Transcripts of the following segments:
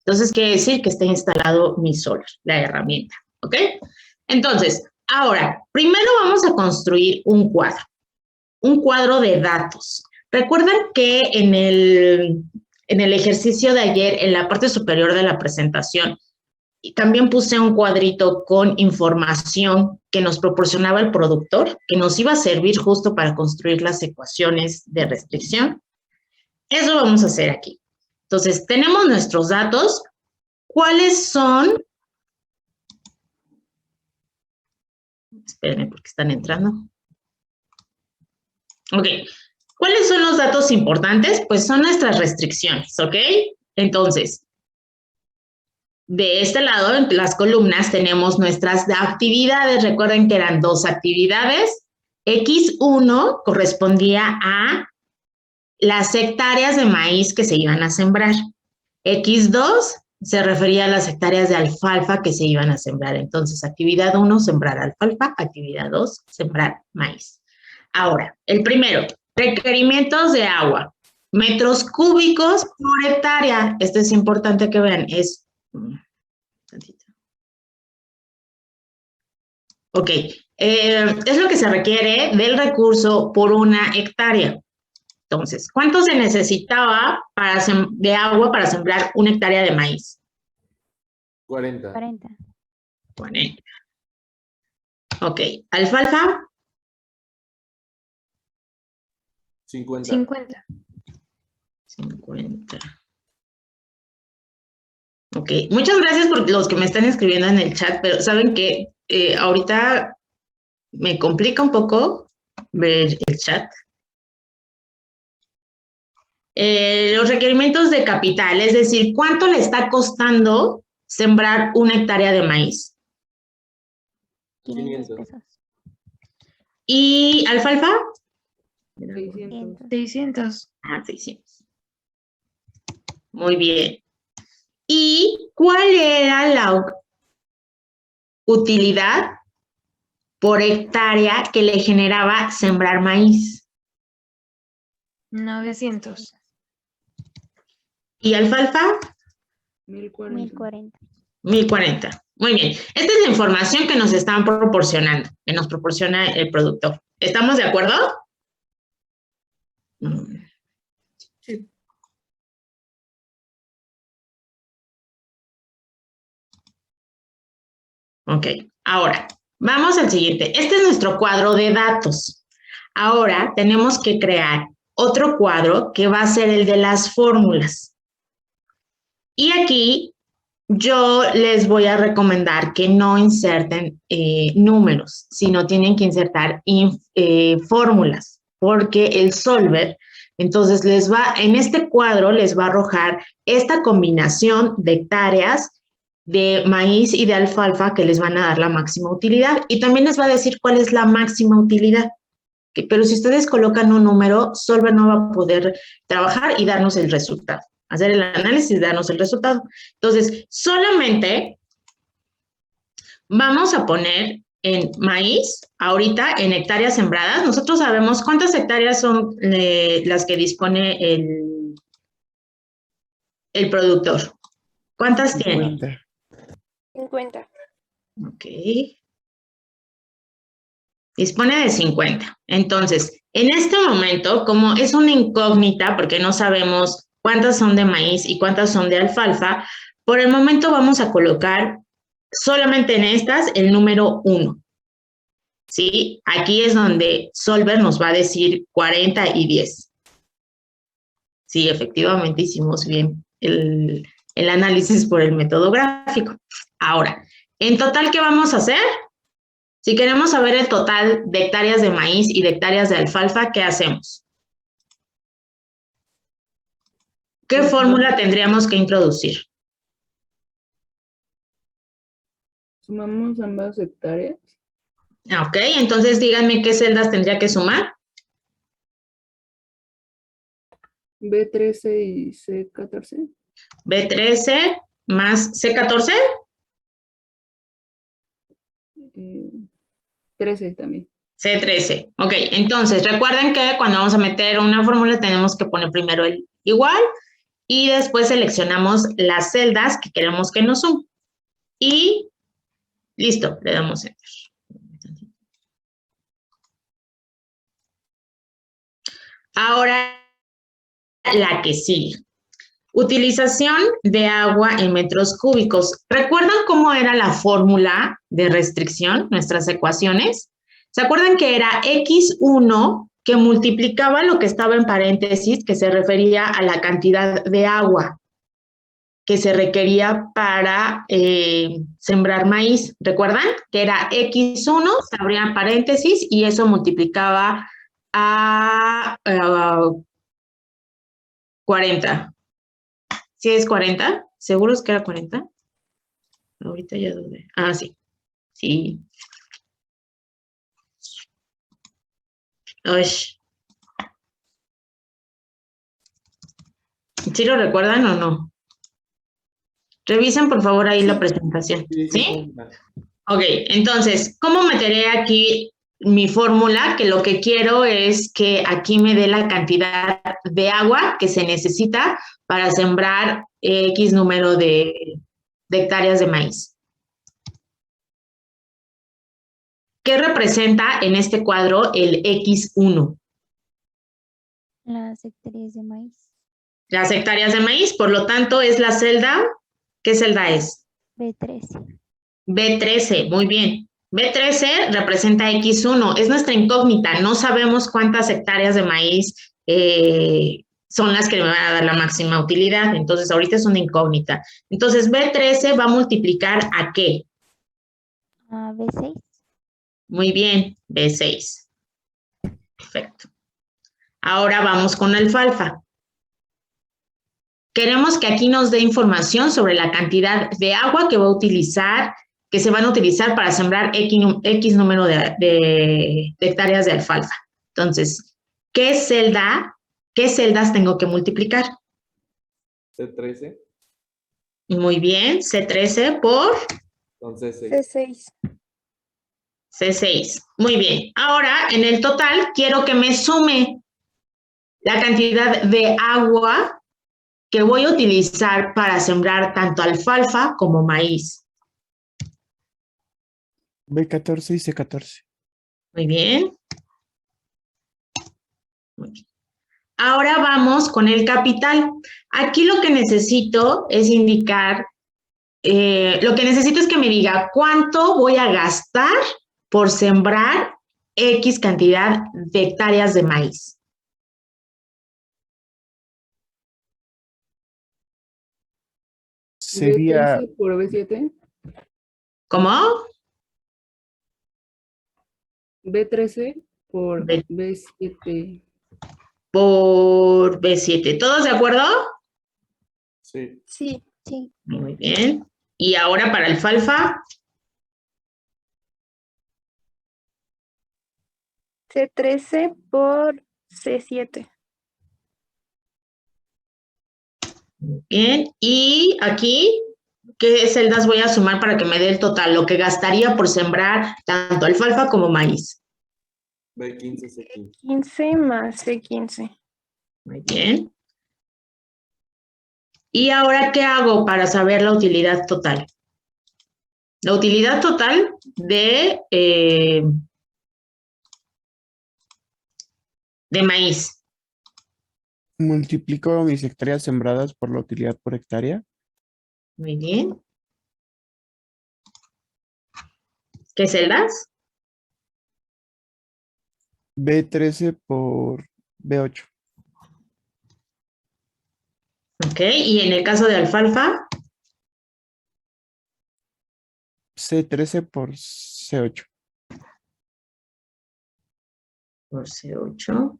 Entonces, quiere decir que está instalado mi Solver, la herramienta, ¿ok? Entonces, ahora, primero vamos a construir un cuadro de datos. Recuerden que en el ejercicio de ayer, en la parte superior de la presentación, también puse un cuadrito con información que nos proporcionaba el productor, que nos iba a servir justo para construir las ecuaciones de restricción. Eso vamos a hacer aquí. Entonces, tenemos nuestros datos. ¿Cuáles son? Espérenme porque están entrando. Ok. ¿Cuáles son los datos importantes? Pues son nuestras restricciones, ¿ok? Entonces, de este lado, en las columnas, tenemos nuestras actividades. Recuerden que eran 2 actividades. X1 correspondía a las hectáreas de maíz que se iban a sembrar. X2 se refería a las hectáreas de alfalfa que se iban a sembrar. Entonces, actividad 1, sembrar alfalfa. Actividad 2, sembrar maíz. Ahora, el primero, requerimientos de agua. Metros cúbicos por hectárea. Esto es importante que vean. Ok. Es lo que se requiere del recurso por una hectárea. Entonces, ¿cuánto se necesitaba de agua para sembrar una hectárea de maíz? 40. 40. Ok. ¿Alfalfa? 50. 50. Ok. Muchas gracias por los que me están escribiendo en el chat, pero saben que ahorita me complica un poco ver el chat. Los requerimientos de capital, es decir, ¿cuánto le está costando sembrar una hectárea de maíz? 500 pesos. ¿Y alfalfa? 600. Ah, 600. Muy bien. ¿Y cuál era la utilidad por hectárea que le generaba sembrar maíz? 900. ¿Y alfalfa? 1040. 1040. Muy bien. Esta es la información que nos están proporcionando, que nos proporciona el productor. ¿Estamos de acuerdo? Sí. Ok. Ahora, vamos al siguiente. Este es nuestro cuadro de datos. Ahora tenemos que crear otro cuadro que va a ser el de las fórmulas. Y aquí yo les voy a recomendar que no inserten números, sino tienen que insertar fórmulas, porque el Solver, entonces en este cuadro les va a arrojar esta combinación de hectáreas de maíz y de alfalfa que les van a dar la máxima utilidad. Y también les va a decir cuál es la máxima utilidad. Pero si ustedes colocan un número, Solver no va a poder trabajar y darnos el resultado. Hacer el análisis y darnos el resultado. Entonces, solamente vamos a poner en maíz, ahorita en hectáreas sembradas. Nosotros sabemos cuántas hectáreas son las que dispone el productor. ¿Cuántas 50. tiene? 50. Ok. Dispone de 50. Entonces, en este momento, como es una incógnita, porque no sabemos cuántas son de maíz y cuántas son de alfalfa, por el momento vamos a colocar solamente en estas el número 1. ¿Sí? Aquí es donde Solver nos va a decir 40 y 10. Sí, efectivamente hicimos bien el análisis por el método gráfico. Ahora, en total, ¿qué vamos a hacer? Si queremos saber el total de hectáreas de maíz y de hectáreas de alfalfa, ¿qué hacemos? ¿Qué fórmula tendríamos que introducir? Sumamos ambas hectáreas. Ok, entonces díganme qué celdas tendría que sumar. B13 y C14. B13 más C14. 13 también. C13. Ok, entonces recuerden que cuando vamos a meter una fórmula tenemos que poner primero el igual y después seleccionamos las celdas que queremos que nos sumen. Y listo, le damos Enter. Ahora la que sigue. Utilización de agua en metros cúbicos. ¿Recuerdan cómo era la fórmula de restricción, nuestras ecuaciones? ¿Se acuerdan que era X1 que multiplicaba lo que estaba en paréntesis, que se refería a la cantidad de agua que se requería para sembrar maíz? ¿Recuerdan? Que era X1, se abría paréntesis y eso multiplicaba a 40. ¿Sí es 40? ¿Seguros que era 40? Ahorita ya dudé. Ah, sí. Sí. Uy. ¿Sí lo recuerdan o no? Revisen, por favor, ahí la presentación. ¿Sí? Ok, entonces, ¿cómo meteré aquí mi fórmula? Que lo que quiero es que aquí me dé la cantidad de agua que se necesita para sembrar X número de hectáreas de maíz. ¿Qué representa en este cuadro el X1? Las hectáreas de maíz. Las hectáreas de maíz, por lo tanto, es la celda. ¿Qué celda es? B13. B13, muy bien. B13 representa X1, es nuestra incógnita, no sabemos cuántas hectáreas de maíz son las que me van a dar la máxima utilidad, entonces ahorita es una incógnita. Entonces B13 va a multiplicar ¿a qué? A B6. Muy bien, B6. Perfecto. Ahora vamos con alfalfa. Queremos que aquí nos dé información sobre la cantidad de agua que va a utilizar, que se van a utilizar para sembrar X número de hectáreas de alfalfa. Entonces, qué celdas tengo que multiplicar? C13 Muy bien, C13 por con C6. C6. C6. Muy bien. Ahora, en el total, quiero que me sume la cantidad de agua que voy a utilizar para sembrar tanto alfalfa como maíz. B14 y C14. Muy bien. Muy bien. Ahora vamos con el capital. Aquí lo que necesito es indicar, lo que necesito es que me diga cuánto voy a gastar por sembrar X cantidad de hectáreas de maíz. Sería B13 por B7. ¿Cómo? B13 por B- B7. Por B7. ¿Todos de acuerdo? Sí. Sí. Sí. Muy bien. Y ahora para alfalfa. C13 por C7. Muy bien. Y aquí, ¿qué celdas voy a sumar para que me dé el total? Lo que gastaría por sembrar tanto alfalfa como maíz. B15, C15. 15 más C15. Muy bien. ¿Y ahora qué hago para saber la utilidad total? La utilidad total de maíz. multiplico mis hectáreas sembradas por la utilidad por hectárea. Muy bien. ¿Qué celdas? B13 por B8. Ok. Y en el caso de alfalfa, C13 por C8. por C8.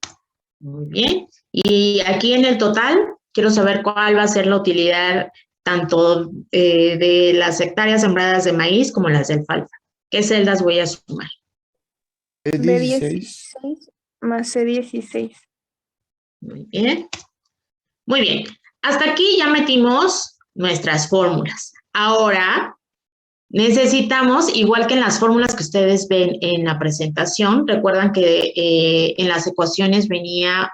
Muy bien. Y aquí en el total, quiero saber cuál va a ser la utilidad tanto de las hectáreas sembradas de maíz como las de alfalfa. ¿Qué celdas voy a sumar? B16. B16 más C16. Muy bien. Muy bien. Hasta aquí ya metimos nuestras fórmulas. Ahora necesitamos, igual que en las fórmulas que ustedes ven en la presentación, recuerdan que en las ecuaciones venía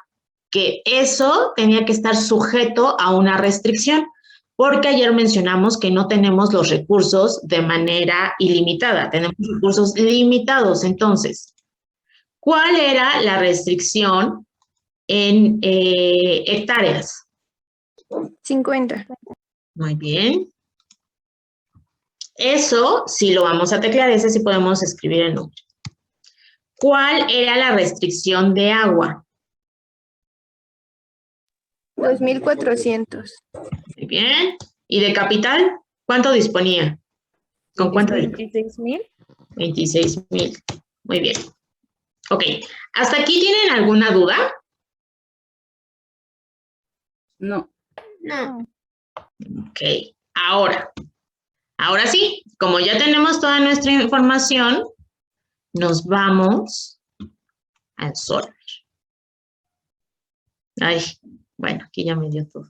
que eso tenía que estar sujeto a una restricción, porque ayer mencionamos que no tenemos los recursos de manera ilimitada, tenemos recursos limitados. Entonces, ¿cuál era la restricción en hectáreas? 50. Muy bien. Eso sí lo vamos a teclear, ese sí podemos escribir el número. ¿Cuál era la restricción de agua? 2.400. Muy bien. ¿Y de capital? ¿Cuánto disponía? ¿Con cuánto? 26.000. 26,000. Muy bien. Ok. ¿Hasta aquí tienen alguna duda? No. No. Ok. Ahora sí, como ya tenemos toda nuestra información, nos vamos al Solver. Ay, bueno, aquí ya me dio todo.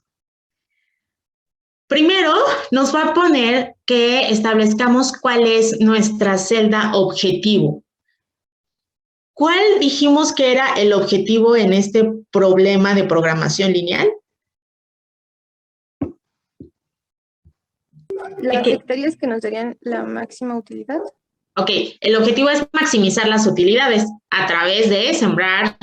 Primero, nos va a poner que establezcamos cuál es nuestra celda objetivo. ¿Cuál dijimos que era el objetivo en este problema de programación lineal? Las hectáreas que nos darían la máxima utilidad. Ok, el objetivo es maximizar las utilidades a través de sembrar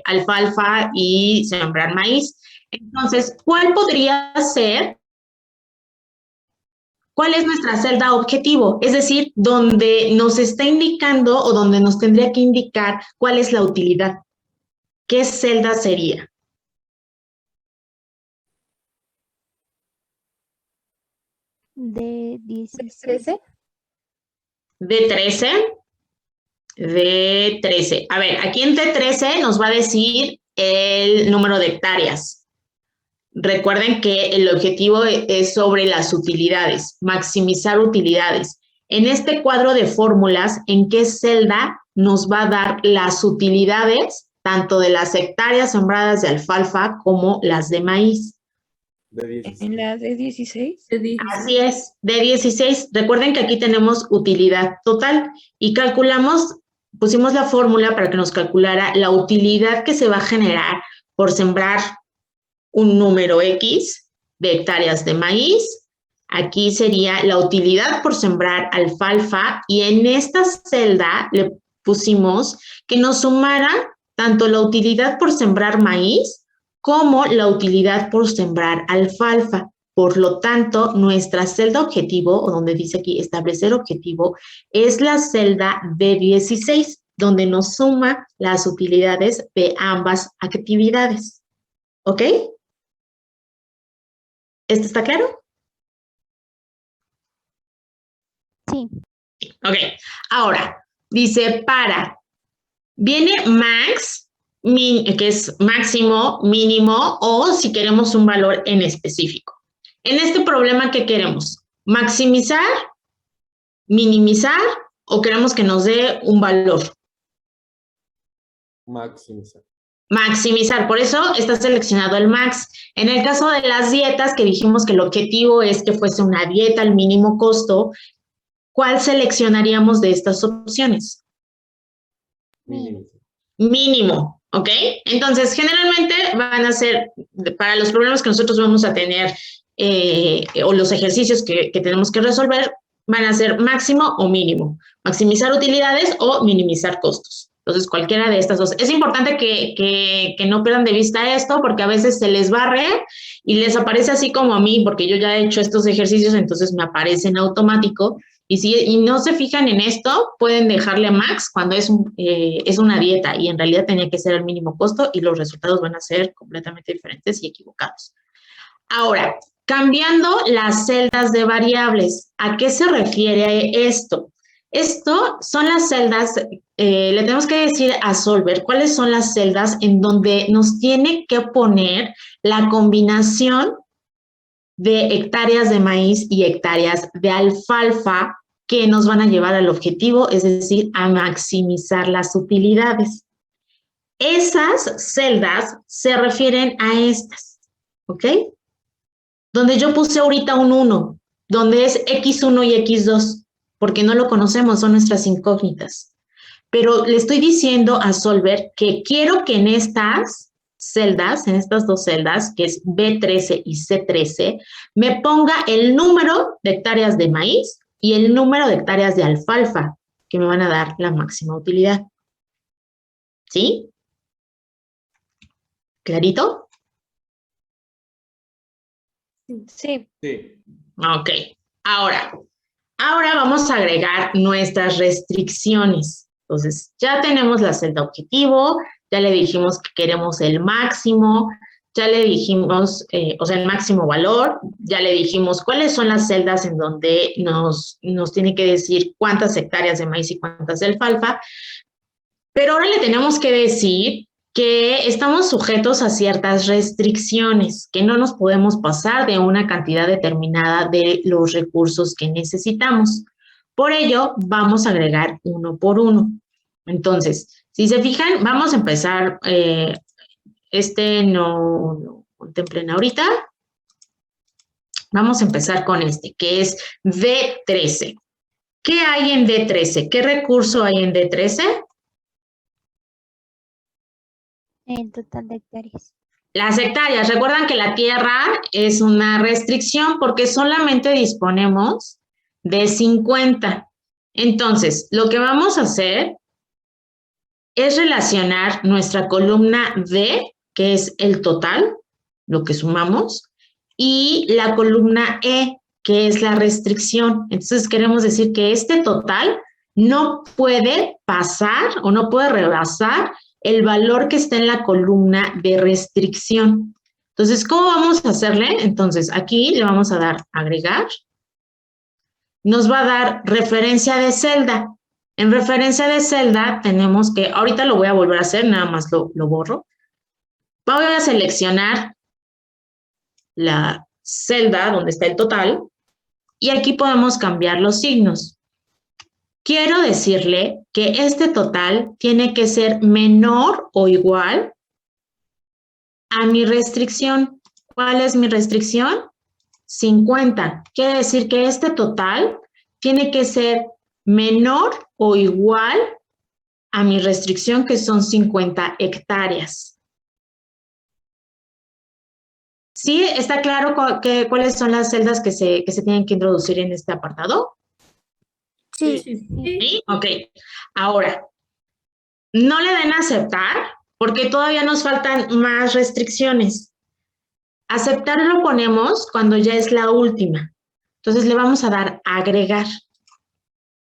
alfalfa y sembrar maíz. Entonces, ¿cuál podría ser? ¿Cuál es nuestra celda objetivo? Es decir, donde nos está indicando o donde nos tendría que indicar cuál es la utilidad. ¿Qué celda sería? De 16. 13. De 13. A ver, aquí en T13 nos va a decir el número de hectáreas. Recuerden que el objetivo es sobre las utilidades, maximizar utilidades. En este cuadro de fórmulas, ¿en qué celda nos va a dar las utilidades, tanto de las hectáreas sembradas de alfalfa como las de maíz? De 16. En la de 16. Así es, de 16. Recuerden que aquí tenemos utilidad total y calculamos, pusimos la fórmula para que nos calculara la utilidad que se va a generar por sembrar un número X de hectáreas de maíz. Aquí sería la utilidad por sembrar alfalfa y en esta celda le pusimos que nos sumara tanto la utilidad por sembrar maíz como la utilidad por sembrar alfalfa. Por lo tanto, nuestra celda objetivo, o donde dice aquí establecer objetivo, es la celda B16, donde nos suma las utilidades de ambas actividades. ¿Ok? ¿Esto está claro? Sí. Ok. Ahora, dice viene max, que es máximo, mínimo, o si queremos un valor en específico. En este problema, ¿qué queremos? ¿Maximizar, minimizar o queremos que nos dé un valor? Maximizar. Maximizar, por eso está seleccionado el max. En el caso de las dietas, que dijimos que el objetivo es que fuese una dieta al mínimo costo, ¿cuál seleccionaríamos de estas opciones? Mínimo. Mínimo, ¿ok? Entonces, generalmente van a ser, para los problemas que nosotros vamos a tener o los ejercicios que tenemos que resolver, van a ser máximo o mínimo. Maximizar utilidades o minimizar costos. Entonces, cualquiera de estas dos. Es importante que no pierdan de vista esto porque a veces se les barre y les aparece así como a mí, porque yo ya he hecho estos ejercicios, entonces me aparece en automático. Y no se fijan en esto, pueden dejarle max cuando es una dieta y en realidad tenía que ser el mínimo costo y los resultados van a ser completamente diferentes y equivocados. Ahora, cambiando las celdas de variables, ¿a qué se refiere esto? Esto son las celdas, le tenemos que decir a Solver cuáles son las celdas en donde nos tiene que poner la combinación de hectáreas de maíz y hectáreas de alfalfa que nos van a llevar al objetivo, es decir, a maximizar las utilidades. Esas celdas se refieren a estas, ¿ok? Donde yo puse ahorita un 1, donde es X1 y X2, porque no lo conocemos, son nuestras incógnitas. Pero le estoy diciendo a Solver que quiero que en estas celdas, en estas dos celdas, que es B13 y C13, me ponga el número de hectáreas de maíz y el número de hectáreas de alfalfa, que me van a dar la máxima utilidad. ¿Sí? ¿Clarito? Sí. Sí. Ok. Ahora vamos a agregar nuestras restricciones. Entonces, ya tenemos la celda objetivo, ya le dijimos que queremos el máximo, ya le dijimos, o sea, el máximo valor, ya le dijimos cuáles son las celdas en donde nos tiene que decir cuántas hectáreas de maíz y cuántas de alfalfa, pero ahora le tenemos que decir que estamos sujetos a ciertas restricciones, que no nos podemos pasar de una cantidad determinada de los recursos que necesitamos. Por ello, vamos a agregar uno por uno. Entonces, si se fijan, vamos a empezar, no contemplen ahorita. Vamos a empezar con este, que es D13. ¿Qué hay en D13? ¿Qué recurso hay en D13? El total de hectáreas. Las hectáreas. Recuerdan que la tierra es una restricción porque solamente disponemos de 50. Entonces, lo que vamos a hacer es relacionar nuestra columna D, que es el total, lo que sumamos, y la columna E, que es la restricción. Entonces, queremos decir que este total no puede pasar o no puede rebasar el valor que está en la columna de restricción. Entonces, ¿cómo vamos a hacerle? Entonces, aquí le vamos a dar agregar. Nos va a dar referencia de celda. En referencia de celda tenemos que, ahorita lo voy a volver a hacer, nada más lo borro. Voy a seleccionar la celda donde está el total y aquí podemos cambiar los signos. Quiero decirle que este total tiene que ser menor o igual a mi restricción. ¿Cuál es mi restricción? 50. Quiere decir que este total tiene que ser menor o igual a mi restricción, que son 50 hectáreas. ¿Sí? ¿Está claro cuáles son las celdas que se tienen que introducir en este apartado? Sí. ¿Sí? Ok. Ahora, no le den a aceptar porque todavía nos faltan más restricciones. Aceptar lo ponemos cuando ya es la última. Entonces le vamos a dar agregar.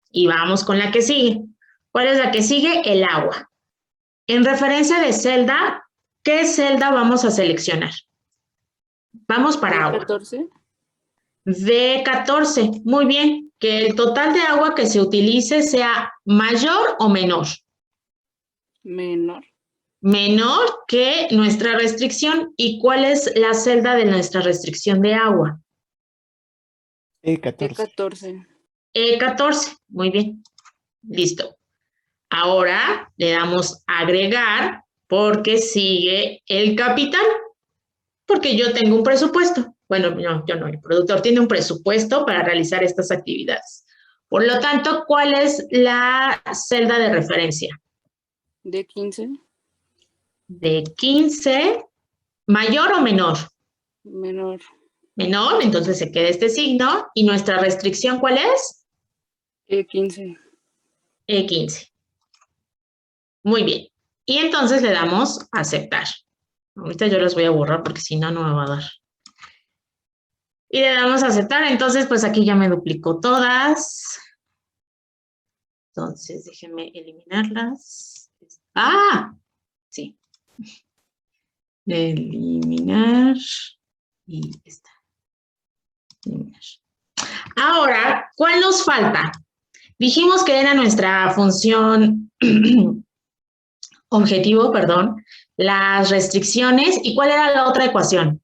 Y vamos con la que sigue. ¿Cuál es la que sigue? El agua. En referencia de celda, ¿qué celda vamos a seleccionar? Vamos para agua. ¿14? D14. Muy bien. Que el total de agua que se utilice sea mayor o menor. Menor. Menor que nuestra restricción. ¿Y cuál es la celda de nuestra restricción de agua? E14. E14. E14. Muy bien. Listo. Ahora le damos agregar porque sigue el capital. Porque yo tengo un presupuesto. Bueno, no, yo no. El productor tiene un presupuesto para realizar estas actividades. Por lo tanto, ¿cuál es la celda de referencia? D15. De 15, ¿mayor o menor? Menor. Menor, entonces se queda este signo. ¿Y nuestra restricción cuál es? E15. E15. Muy bien. Y entonces le damos a aceptar. Ahorita yo las voy a borrar porque si no, no me va a dar. Y le damos a aceptar. Entonces, pues aquí ya me duplicó todas. Entonces, déjenme eliminarlas. ¡Ah! Sí. Eliminar. Y esta. Eliminar. Ahora, ¿cuál nos falta? Dijimos que era nuestra función objetivo, perdón, las restricciones. ¿Y cuál era la otra ecuación?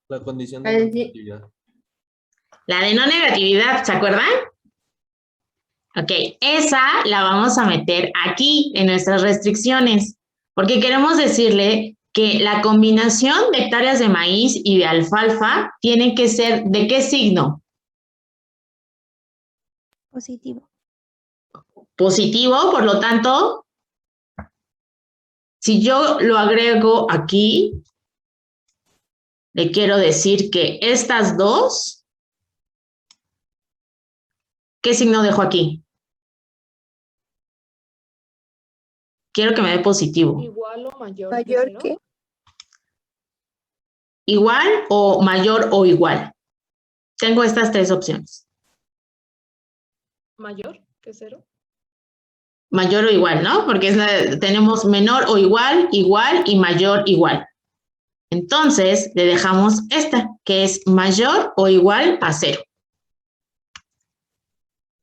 La condición de negatividad. La de no negatividad, ¿se acuerdan? Ok, esa la vamos a meter aquí en nuestras restricciones, porque queremos decirle que la combinación de hectáreas de maíz y de alfalfa tiene que ser ¿de qué signo? Positivo. positivo, por lo tanto, si yo lo agrego aquí, le quiero decir que estas dos, ¿qué signo dejo aquí? Quiero que me dé positivo. Igual o mayor. que ¿Mayor cero. que? Igual o mayor o igual. Tengo estas tres opciones. Mayor que 0. Mayor o igual, ¿no? Porque tenemos menor o igual, igual y mayor igual. Entonces, le dejamos esta, que es mayor o igual a 0.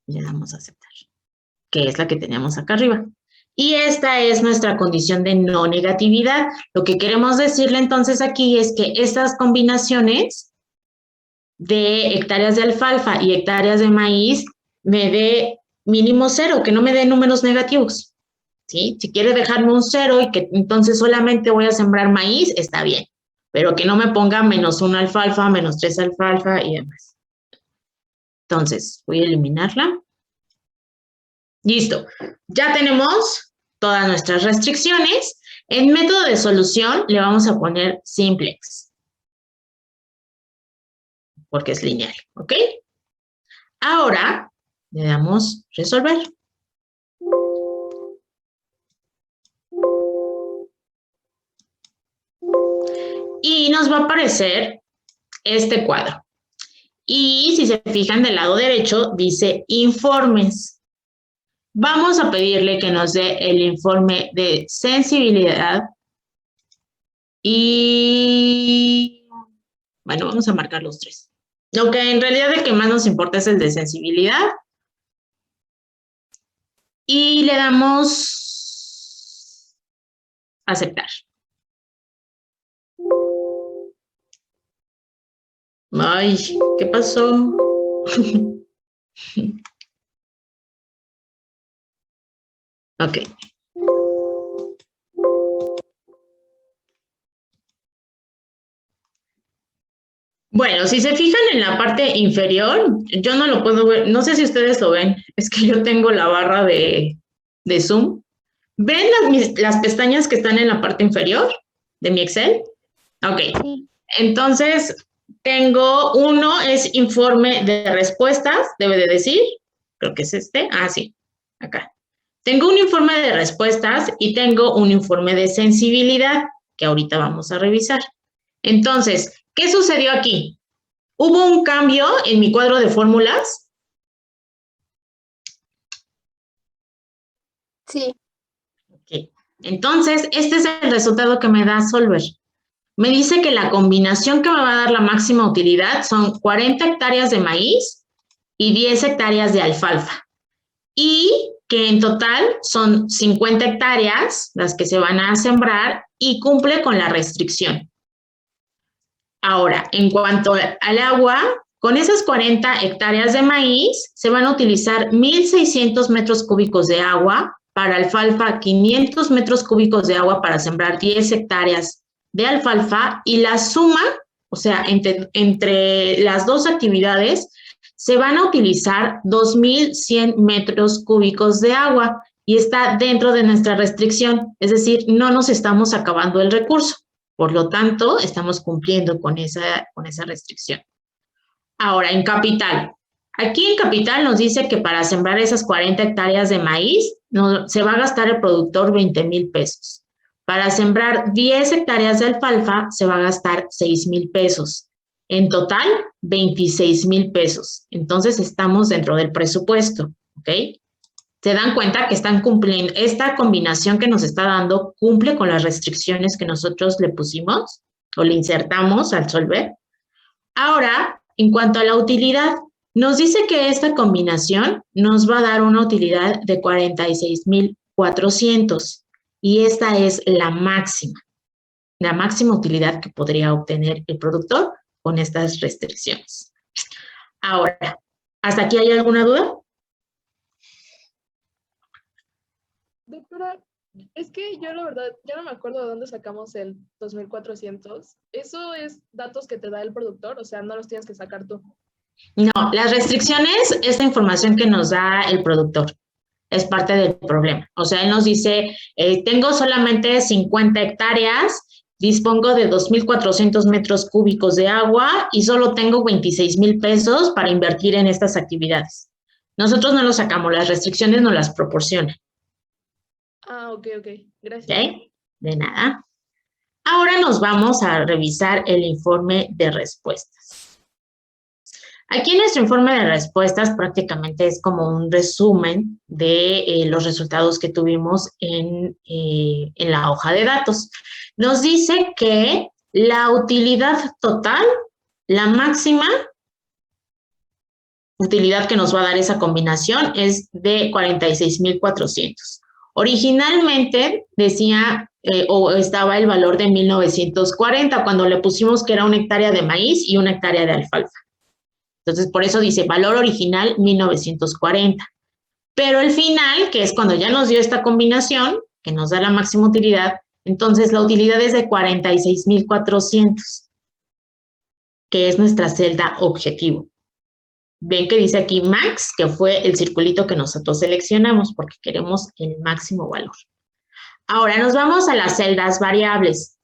Le damos a aceptar, que es la que teníamos acá arriba. Y esta es nuestra condición de no negatividad. Lo que queremos decirle entonces aquí es que estas combinaciones de hectáreas de alfalfa y hectáreas de maíz me dé mínimo 0, que no me dé números negativos. ¿Sí? Si quiere dejarme un 0 y que entonces solamente voy a sembrar maíz, está bien. Pero que no me ponga -1 alfalfa, -3 alfalfa y demás. Entonces, voy a eliminarla. Listo. Ya tenemos todas nuestras restricciones. En método de solución le vamos a poner simplex. Porque es lineal, ¿ok? Ahora le damos resolver. Y nos va a aparecer este cuadro. Y si se fijan del lado derecho, dice informes. Vamos a pedirle que nos dé el informe de sensibilidad. Y bueno, vamos a marcar los 3. Lo que en realidad el que más nos importa es el de sensibilidad. Y le damos aceptar. Ay, ¿qué pasó? Ok. Bueno, si se fijan en la parte inferior, yo no lo puedo ver, no sé si ustedes lo ven, es que yo tengo la barra de Zoom. ¿Ven las pestañas que están en la parte inferior de mi Excel? Ok, Sí. entonces tengo uno, es informe de respuestas, debe de decir, creo que es este, sí, acá. Tengo un informe de respuestas y tengo un informe de sensibilidad, que ahorita vamos a revisar. Entonces, ¿qué sucedió aquí? ¿Hubo un cambio en mi cuadro de fórmulas? Sí. Ok. Entonces, este es el resultado que me da Solver. Me dice que la combinación que me va a dar la máxima utilidad son 40 hectáreas de maíz y 10 hectáreas de alfalfa. Y que en total son 50 hectáreas las que se van a sembrar y cumple con la restricción. Ahora, en cuanto al agua, con esas 40 hectáreas de maíz se van a utilizar 1,600 metros cúbicos de agua, para alfalfa 500 metros cúbicos de agua para sembrar 10 hectáreas de alfalfa y la suma, o sea, entre las dos actividades, se van a utilizar 2,100 metros cúbicos de agua y está dentro de nuestra restricción, es decir, no nos estamos acabando el recurso. Por lo tanto, estamos cumpliendo con esa restricción. Ahora, en capital. Aquí en capital nos dice que para sembrar esas 40 hectáreas de maíz, se va a gastar el productor 20,000 pesos. Para sembrar 10 hectáreas de alfalfa, se va a gastar 6,000 pesos. En total, 26,000 pesos. Entonces, estamos dentro del presupuesto, ¿ok? Se dan cuenta que están cumpliendo, esta combinación que nos está dando cumple con las restricciones que nosotros le pusimos o le insertamos al Solver. Ahora, en cuanto a la utilidad, nos dice que esta combinación nos va a dar una utilidad de 46,400 y esta es la máxima utilidad que podría obtener el productor con estas restricciones. Ahora, ¿hasta aquí hay alguna duda? Doctora, es que yo la verdad, ya no me acuerdo de dónde sacamos el 2,400. ¿Eso es datos que te da el productor? O sea, no los tienes que sacar tú. No, las restricciones es la información que nos da el productor. es parte del problema. O sea, él nos dice, tengo solamente 50 hectáreas, dispongo de 2,400 metros cúbicos de agua y solo tengo 26,000 pesos para invertir en estas actividades. Nosotros no lo sacamos, las restricciones nos las proporcionan. Ah, ok. Gracias. ¿Ok? De nada. Ahora nos vamos a revisar el informe de respuestas. Aquí en nuestro informe de respuestas prácticamente es como un resumen de los resultados que tuvimos en la hoja de datos. Nos dice que la utilidad total, la máxima utilidad que nos va a dar esa combinación es de 46,400. Originalmente decía o estaba el valor de 1940 cuando le pusimos que era 1 hectárea de maíz y 1 hectárea de alfalfa. Entonces, por eso dice valor original 1940. Pero el final, que es cuando ya nos dio esta combinación, que nos da la máxima utilidad, entonces la utilidad es de 46,400, que es nuestra celda objetivo. Ven que dice aquí max, que fue el circulito que nosotros seleccionamos porque queremos el máximo valor. Ahora nos vamos a las celdas variables.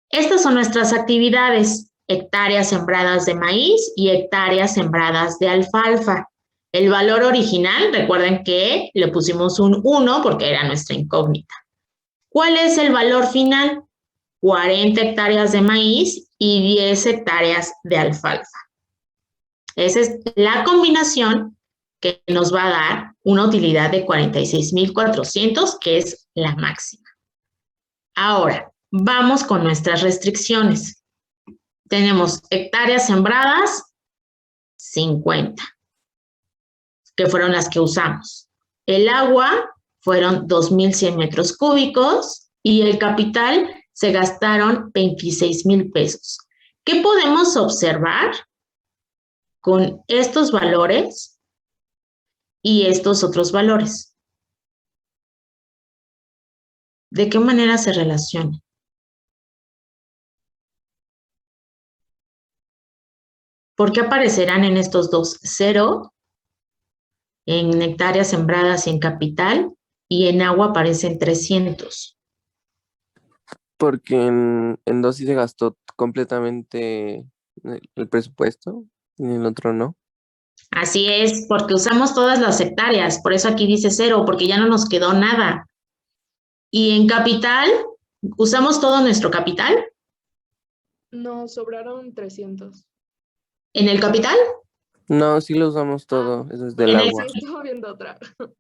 Estas son nuestras actividades, hectáreas sembradas de maíz y hectáreas sembradas de alfalfa. El valor original, recuerden que le pusimos un 1 porque era nuestra incógnita. ¿Cuál es el valor final? 40 hectáreas de maíz y 10 hectáreas de alfalfa. Esa es la combinación que nos va a dar una utilidad de 46,400, que es la máxima. Ahora, vamos con nuestras restricciones. Tenemos hectáreas sembradas, 50, que fueron las que usamos. El agua fueron 2,100 metros cúbicos y el capital se gastaron 26,000 pesos. ¿Qué podemos observar con estos valores y estos otros valores? ¿De qué manera se relacionan? ¿Por qué aparecerán en estos dos 0 en hectáreas sembradas y en capital y en agua aparecen 300? Porque en dos sí se gastó completamente el presupuesto y en el otro no. Así es, porque usamos todas las hectáreas, por eso aquí dice 0, porque ya no nos quedó nada. Y en capital, ¿usamos todo nuestro capital? No, sobraron 300. ¿En el capital? No, sí lo usamos todo, eso es del agua. Sí, estaba viendo otra.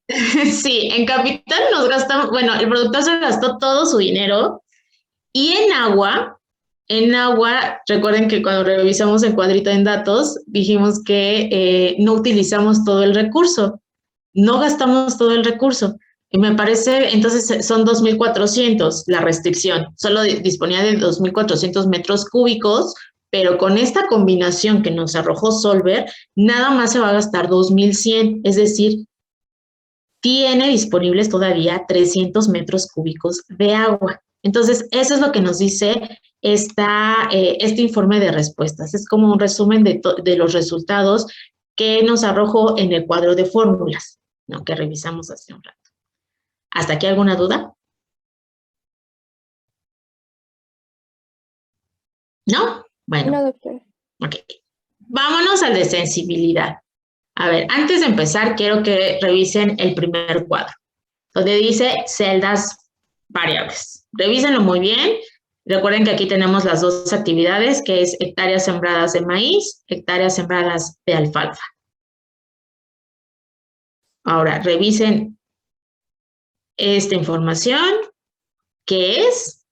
Sí, en capital nos gastamos, bueno, el productor se gastó todo su dinero y en agua, recuerden que cuando revisamos el cuadrito en datos, dijimos que no utilizamos todo el recurso, no gastamos todo el recurso. Y me parece, entonces son 2,400 la restricción, solo disponía de 2,400 metros cúbicos, pero con esta combinación que nos arrojó Solver, nada más se va a gastar 2,100, es decir, tiene disponibles todavía 300 metros cúbicos de agua. Entonces, eso es lo que nos dice este informe de respuestas. Es como un resumen de los resultados que nos arrojó en el cuadro de fórmulas, ¿no?, que revisamos hace un rato. ¿Hasta aquí alguna duda? ¿No? Bueno. No, doctora. Ok. Vámonos al de sensibilidad. A ver, antes de empezar, quiero que revisen el primer cuadro, donde dice celdas variables. Revísenlo muy bien. Recuerden que aquí tenemos las dos actividades, que es hectáreas sembradas de maíz, hectáreas sembradas de alfalfa. Ahora, revisen esta información, que es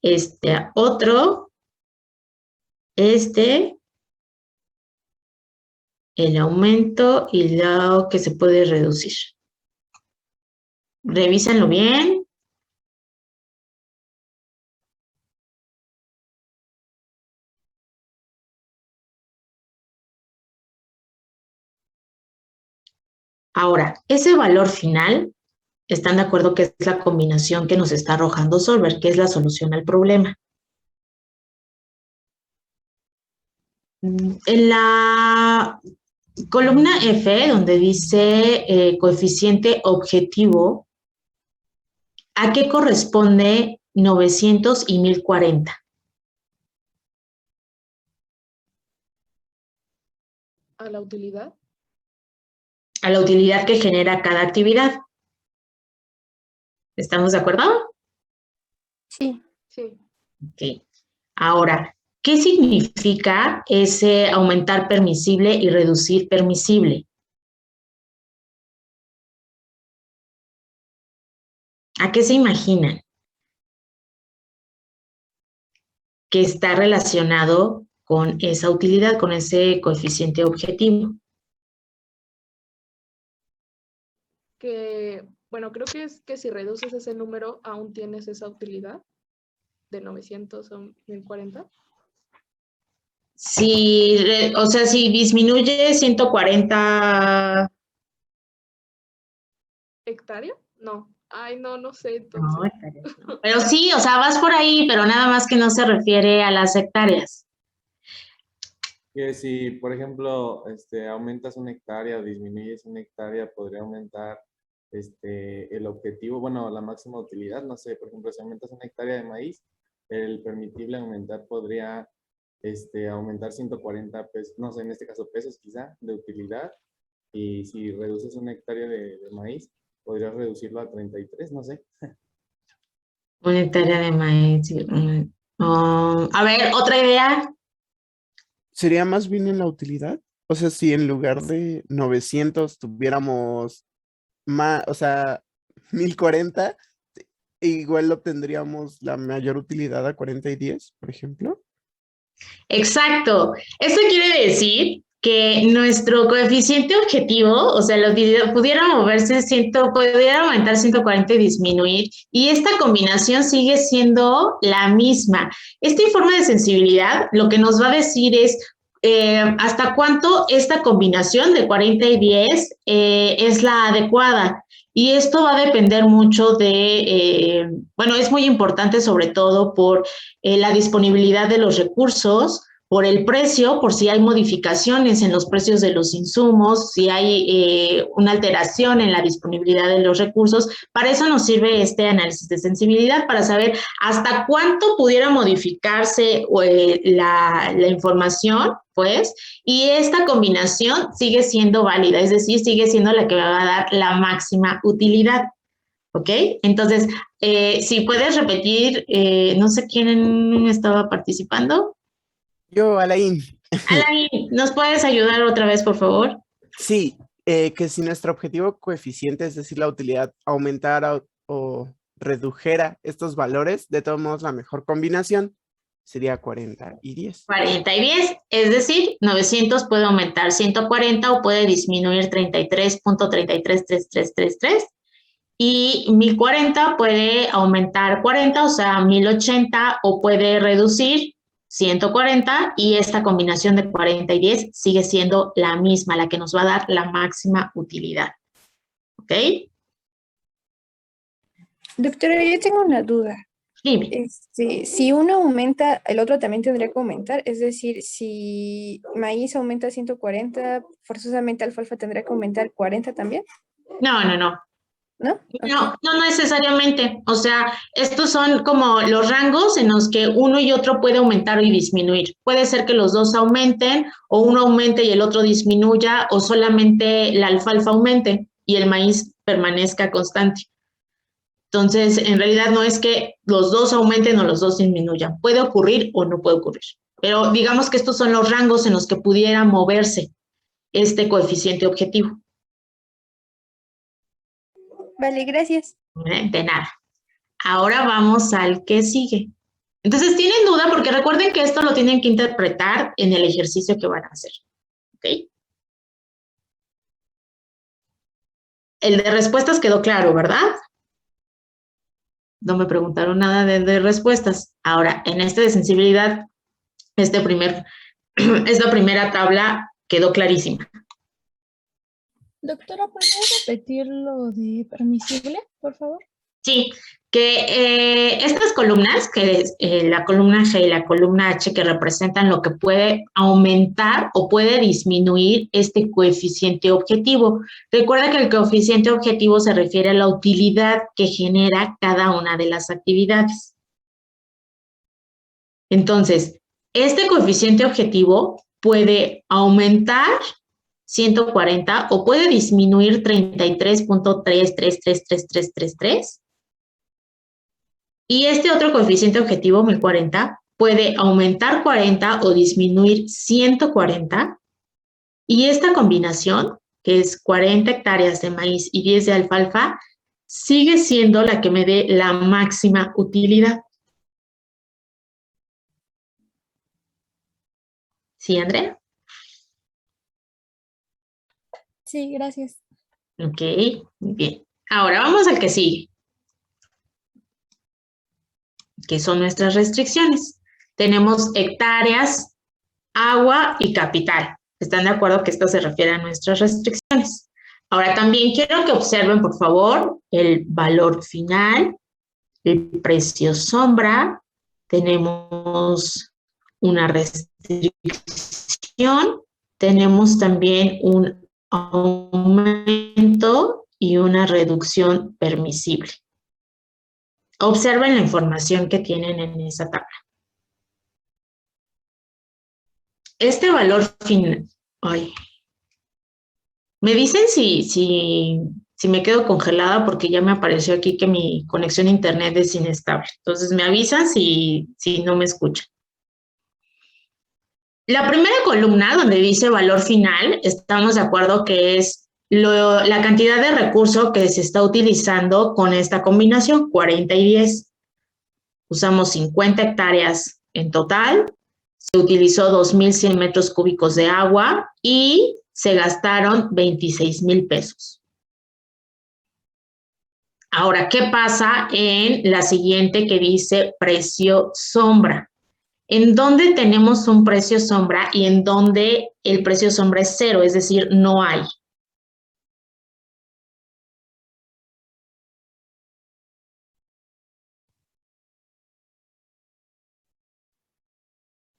este otro, el aumento y lo que se puede reducir. Revísenlo bien. Ahora, ese valor final, ¿están de acuerdo que es la combinación que nos está arrojando Solver, que es la solución al problema? En la columna F, donde dice coeficiente objetivo, ¿a qué corresponde 900 y 1040? ¿A la utilidad? A la utilidad que genera cada actividad. ¿Estamos de acuerdo? Sí. Sí. Ok. Ahora, ¿qué significa ese aumentar permisible y reducir permisible? ¿A qué se imaginan? Que está relacionado con esa utilidad, con ese coeficiente objetivo. Que, bueno, creo que es que si reduces ese número, aún tienes esa utilidad de 900 o 1040. Si, o sea, si disminuye 140... ¿Hectárea? No. Ay, no, no sé, No, entonces. hectáreas no. Pero sí, o sea, vas por ahí, pero nada más que no se refiere a las hectáreas. Que si, por ejemplo, aumentas una hectárea o disminuyes una hectárea, podría aumentar el objetivo, bueno, la máxima utilidad. No sé, por ejemplo, si aumentas una hectárea de maíz, el permitible aumentar podría aumentar 140 pesos, no sé, en este caso pesos quizá, de utilidad. Y si reduces una hectárea de maíz, podrías reducirlo a 33, no sé. Una hectárea de maíz. A ver, otra idea. ¿Sería más bien en la utilidad? O sea, si en lugar de 900 tuviéramos más, o sea, 1040, igual obtendríamos la mayor utilidad a 40 y 10, por ejemplo. Exacto. Esto quiere decir que nuestro coeficiente objetivo, o sea, la utilidad pudiera moverse, pudiera aumentar 140 y disminuir, y esta combinación sigue siendo la misma. Este informe de sensibilidad lo que nos va a decir es hasta cuánto esta combinación de 40 y 10 es la adecuada. Y esto va a depender mucho de, bueno, es muy importante sobre todo por la disponibilidad de los recursos, por el precio, por si hay modificaciones en los precios de los insumos, si hay una alteración en la disponibilidad de los recursos. Para eso nos sirve este análisis de sensibilidad, para saber hasta cuánto pudiera modificarse la información, pues, y esta combinación sigue siendo válida, es decir, sigue siendo la que va a dar la máxima utilidad. ¿Ok? Entonces, si puedes repetir, no sé quién estaba participando. Yo, Alain. Alain, ¿nos puedes ayudar otra vez, por favor? Sí, que si nuestro objetivo coeficiente, es decir, la utilidad, aumentara o redujera estos valores, de todos modos la mejor combinación sería 40 y 10. 40 y 10, es decir, 900 puede aumentar 140 o puede disminuir 33.333333, y 1040 puede aumentar 40, o sea, 1080, o puede reducir 140, y esta combinación de 40 y 10 sigue siendo la misma, la que nos va a dar la máxima utilidad. ¿Ok? Doctora, yo tengo una duda. Dime. Si uno aumenta, el otro también tendría que aumentar. Es decir, si maíz aumenta 140, forzosamente alfalfa tendría que aumentar 40 también, No. ¿no? No necesariamente. O sea, estos son como los rangos en los que uno y otro puede aumentar y disminuir. Puede ser que los dos aumenten, o uno aumente y el otro disminuya, o solamente la alfalfa aumente y el maíz permanezca constante. Entonces, en realidad no es que los dos aumenten o los dos disminuyan. Puede ocurrir o no puede ocurrir. Pero digamos que estos son los rangos en los que pudiera moverse este coeficiente objetivo. Vale, gracias. De nada. Ahora vamos al que sigue. Entonces, ¿tienen duda? Porque recuerden que esto lo tienen que interpretar en el ejercicio que van a hacer. ¿Ok? El de respuestas quedó claro, ¿verdad? No me preguntaron nada de respuestas. Ahora, en este de sensibilidad, esta primera tabla quedó clarísima. Doctora, ¿podría repetir lo de permisible, por favor? Sí, que estas columnas, que es la columna G y la columna H, que representan lo que puede aumentar o puede disminuir este coeficiente objetivo. Recuerda que el coeficiente objetivo se refiere a la utilidad que genera cada una de las actividades. Entonces, este coeficiente objetivo puede aumentar 140 o puede disminuir 33.333333. Y este otro coeficiente objetivo, 1040, puede aumentar 40 o disminuir 140. Y esta combinación, que es 40 hectáreas de maíz y 10 de alfalfa, sigue siendo la que me dé la máxima utilidad. ¿Sí, Andrea? Sí, gracias. Ok, muy bien. Ahora vamos al que sigue, que son nuestras restricciones. Tenemos hectáreas, agua y capital. ¿Están de acuerdo que esto se refiere a nuestras restricciones? Ahora también quiero que observen, por favor, el valor final, el precio sombra. Tenemos una restricción. Tenemos también un aumento y una reducción permisible. Observen la información que tienen en esa tabla. Este valor final, me dicen si me quedo congelada porque ya me apareció aquí que mi conexión a internet es inestable. Entonces me avisan si no me escuchan. La primera columna donde dice valor final, estamos de acuerdo que es la cantidad de recurso que se está utilizando con esta combinación, 40 y 10. Usamos 50 hectáreas en total, se utilizó 2,100 metros cúbicos de agua y se gastaron 26,000 pesos. Ahora, ¿qué pasa en la siguiente que dice precio sombra? ¿En dónde tenemos un precio sombra y en dónde el precio sombra es 0? Es decir, no hay.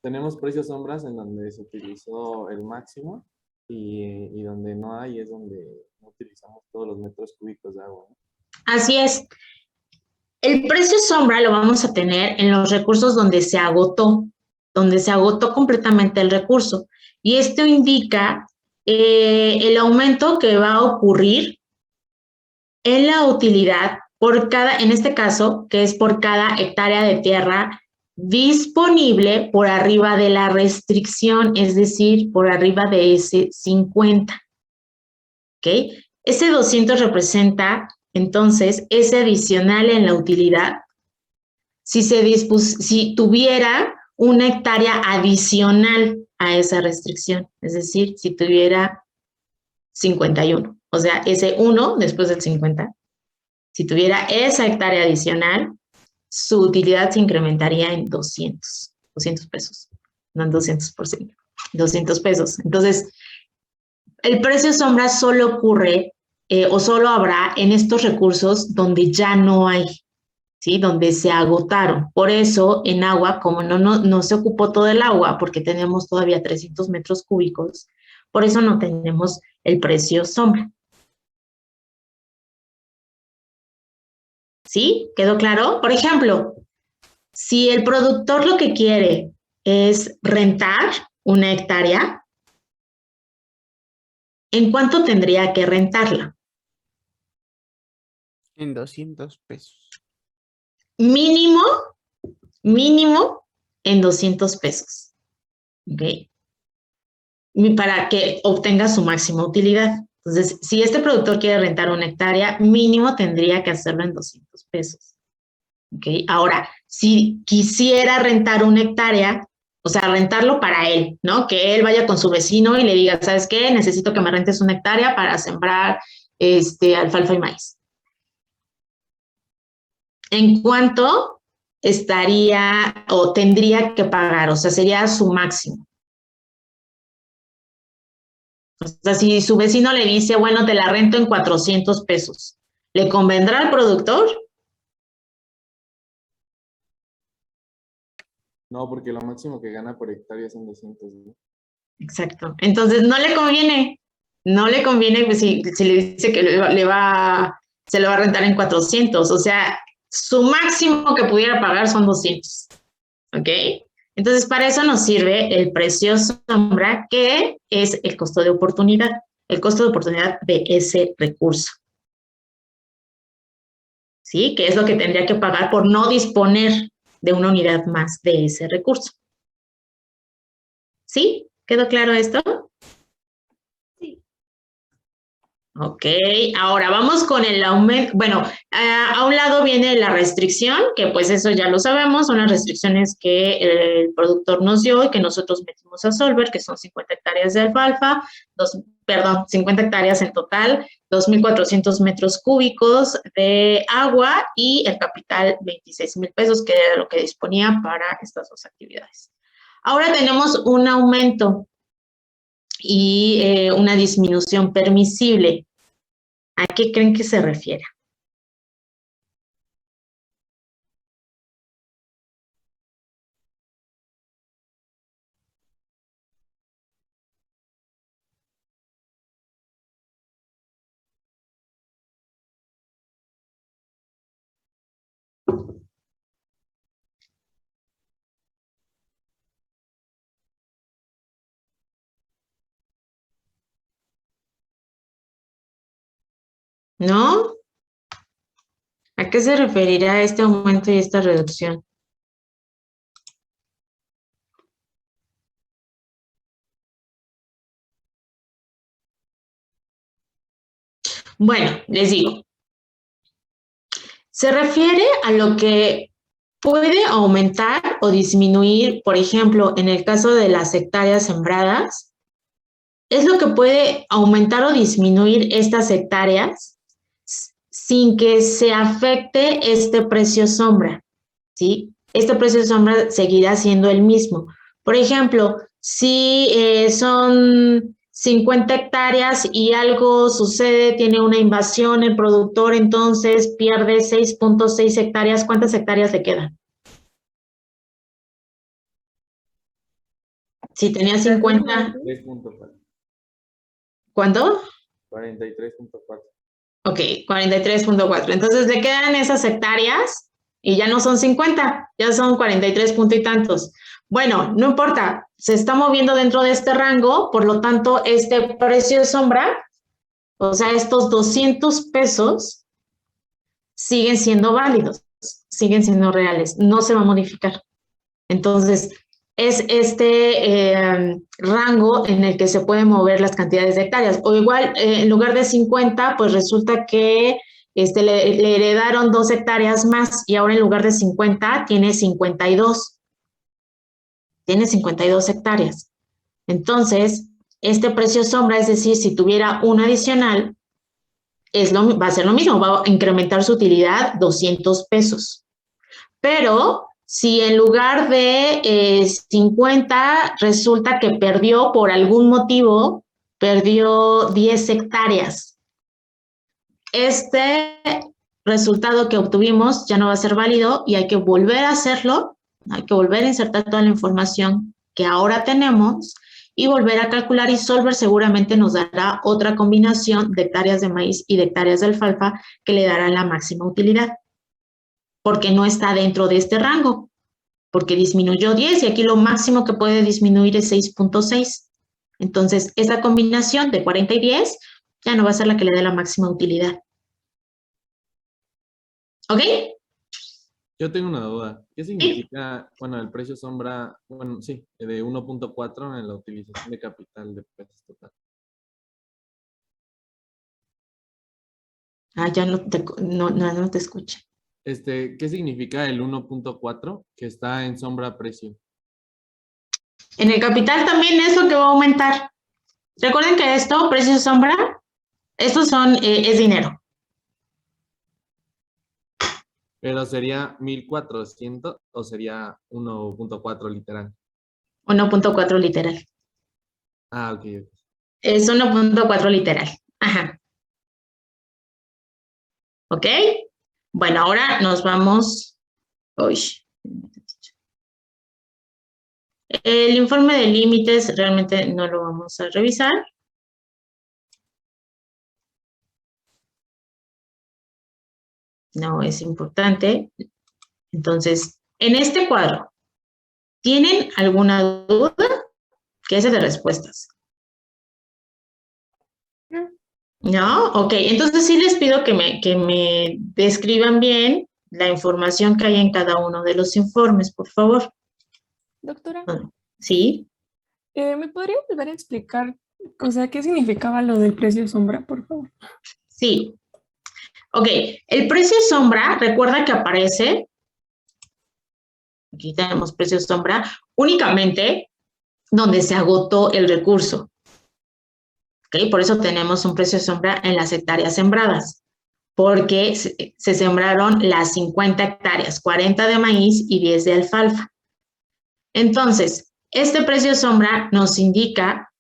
Tenemos precios sombras en donde se utilizó el máximo y donde no hay es donde no utilizamos todos los metros cúbicos de agua, ¿no? Así es. El precio sombra lo vamos a tener en los recursos donde se agotó completamente el recurso. Y esto indica el aumento que va a ocurrir en la utilidad por cada, en este caso, que es por cada hectárea de tierra disponible por arriba de la restricción, es decir, por arriba de ese 50. ¿Ok? Ese 200 representa, entonces, ese adicional en la utilidad. Si tuviera una hectárea adicional a esa restricción, es decir, si tuviera 51, o sea, ese 1 después del 50, si tuviera esa hectárea adicional, su utilidad se incrementaría en 200 pesos, no en 200%, 200 pesos. Entonces, el precio sombra solo ocurre o solo habrá en estos recursos donde ya no hay, ¿sí? Donde se agotaron. Por eso, en agua, como no se ocupó todo el agua, porque tenemos todavía 300 metros cúbicos, por eso no tenemos el precio sombra. ¿Sí? ¿Quedó claro? Por ejemplo, si el productor lo que quiere es rentar una hectárea, ¿en cuánto tendría que rentarla? En 200 pesos. Mínimo en 200 pesos. ¿Ok? Para que obtenga su máxima utilidad. Entonces, si este productor quiere rentar una hectárea, mínimo tendría que hacerlo en 200 pesos. ¿Ok? Ahora, si quisiera rentar una hectárea, o sea, rentarlo para él, ¿no? Que él vaya con su vecino y le diga, ¿sabes qué? Necesito que me rentes una hectárea para sembrar alfalfa y maíz. ¿En cuánto estaría o tendría que pagar? O sea, sería su máximo. O sea, si su vecino le dice, bueno, te la rento en 400 pesos, ¿le convendrá al productor? No, porque lo máximo que gana por hectárea son 200, ¿no? Exacto. Entonces, no le conviene. No le conviene pues, si le dice que se le va a rentar en 400. O sea, su máximo que pudiera pagar son 200. ¿Ok? Entonces, para eso nos sirve el precio sombra, que es el costo de oportunidad. El costo de oportunidad de ese recurso. ¿Sí? Que es lo que tendría que pagar por no disponer de una unidad más de ese recurso. ¿Sí? ¿Quedó claro esto? Sí. Ok, ahora vamos con el aumento. Bueno, a un lado viene la restricción, que pues eso ya lo sabemos, son las restricciones que el productor nos dio y que nosotros metimos a Solver, que son 50 hectáreas de alfalfa, 50 hectáreas en total, 2,400 metros cúbicos de agua y el capital 26,000 pesos, que era lo que disponía para estas dos actividades. Ahora tenemos un aumento y una disminución permisible. ¿A qué creen que se refiere? ¿No? ¿A qué se referirá este aumento y esta reducción? Bueno, les digo. Se refiere a lo que puede aumentar o disminuir, por ejemplo, en el caso de las hectáreas sembradas, es lo que puede aumentar o disminuir estas hectáreas sin que se afecte este precio sombra, ¿sí? Este precio sombra seguirá siendo el mismo. Por ejemplo, si son 50 hectáreas y algo sucede, tiene una invasión el productor, entonces pierde 6,6 hectáreas. ¿Cuántas hectáreas le quedan? Si tenía 50, 3.4. ¿cuánto? 43.4. Ok, 43,4. Entonces le quedan esas hectáreas y ya no son 50, ya son 43 punto y tantos. Bueno, no importa, se está moviendo dentro de este rango, por lo tanto, este precio de sombra, o sea, estos 200 pesos siguen siendo válidos, siguen siendo reales, no se va a modificar. Entonces, es este rango en el que se pueden mover las cantidades de hectáreas. O igual, en lugar de 50, pues resulta que le heredaron 2 hectáreas más y ahora en lugar de 50 tiene 52. Tiene 52 hectáreas. Entonces, este precio sombra, es decir, si tuviera un adicional, va a ser lo mismo, va a incrementar su utilidad 200 pesos. Pero si en lugar de 50 resulta que perdió por algún motivo, perdió 10 hectáreas, este resultado que obtuvimos ya no va a ser válido y hay que volver a hacerlo, hay que volver a insertar toda la información que ahora tenemos y volver a calcular, y Solver seguramente nos dará otra combinación de hectáreas de maíz y de hectáreas de alfalfa que le dará la máxima utilidad, porque no está dentro de este rango, porque disminuyó 10 y aquí lo máximo que puede disminuir es 6,6. Entonces, esa combinación de 40 y 10 ya no va a ser la que le dé la máxima utilidad. ¿Ok? Yo tengo una duda. ¿Qué significa, bueno, el precio sombra, bueno, sí, de 1.4 en la utilización de capital de pesos total? Ya no te escuché. ¿Qué significa el 1.4 que está en sombra precio? En el capital también es lo que va a aumentar. Recuerden que esto, precio sombra, estos es dinero. ¿Pero sería 1.400 o sería 1.4 literal? 1,4 literal. Ah, ok. Es 1,4 literal. Ajá. ¿Ok? Bueno, ahora nos vamos. Uy. El informe de límites realmente no lo vamos a revisar. No es importante. Entonces, en este cuadro, ¿tienen alguna duda? ¿Qué es de respuestas? ¿No? Ok, entonces sí les pido que me describan bien la información que hay en cada uno de los informes, por favor. Doctora, ¿Sí? ¿me podría volver a explicar, o sea, qué significaba lo del precio sombra, por favor? Sí. Ok, el precio sombra, recuerda que aparece, aquí tenemos precio sombra, únicamente donde se agotó el recurso. Ok, por eso tenemos un precio sombra en las hectáreas sembradas, porque se sembraron las 50 hectáreas, 40 de maíz y 10 de alfalfa. Entonces, este precio sombra nos indica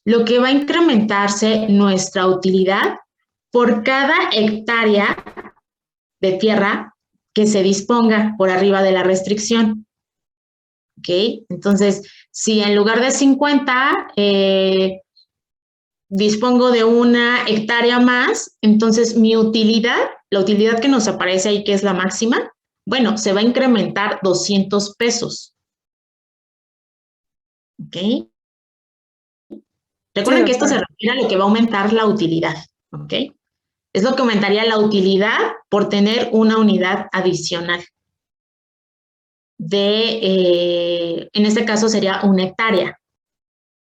lo que va a incrementarse nuestra utilidad por cada hectárea de tierra que se disponga por arriba de la restricción. ¿Ok? Entonces, si en lugar de 50 dispongo de una hectárea más, entonces mi utilidad, la utilidad que nos aparece ahí, que es la máxima, bueno, se va a incrementar 200 pesos. ¿Ok? Recuerden que esto se refiere a lo que va a aumentar la utilidad. ¿Ok? Es lo que aumentaría la utilidad por tener una unidad adicional. En este caso sería una hectárea.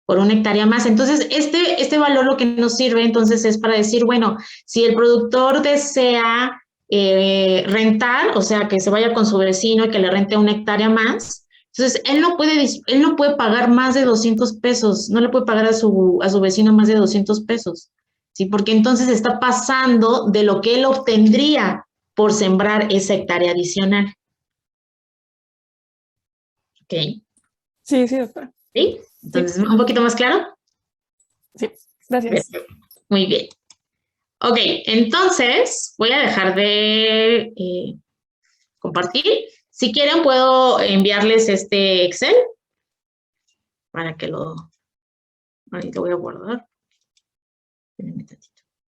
Por una hectárea más. Entonces, este valor lo que nos sirve entonces es para decir, bueno, si el productor desea rentar, o sea, que se vaya con su vecino y que le rente una hectárea más, entonces él no puede pagar más de 200 pesos, no le puede pagar a su vecino más de 200 pesos, ¿sí? Porque entonces está pasando de lo que él obtendría por sembrar esa hectárea adicional. ¿Ok? Sí, sí, doctora. ¿Sí? Entonces, ¿un poquito más claro? Sí, gracias. Muy bien. Ok, entonces voy a dejar de compartir. Si quieren, puedo enviarles este Excel para que ahí lo voy a guardar. Espérenme tantito.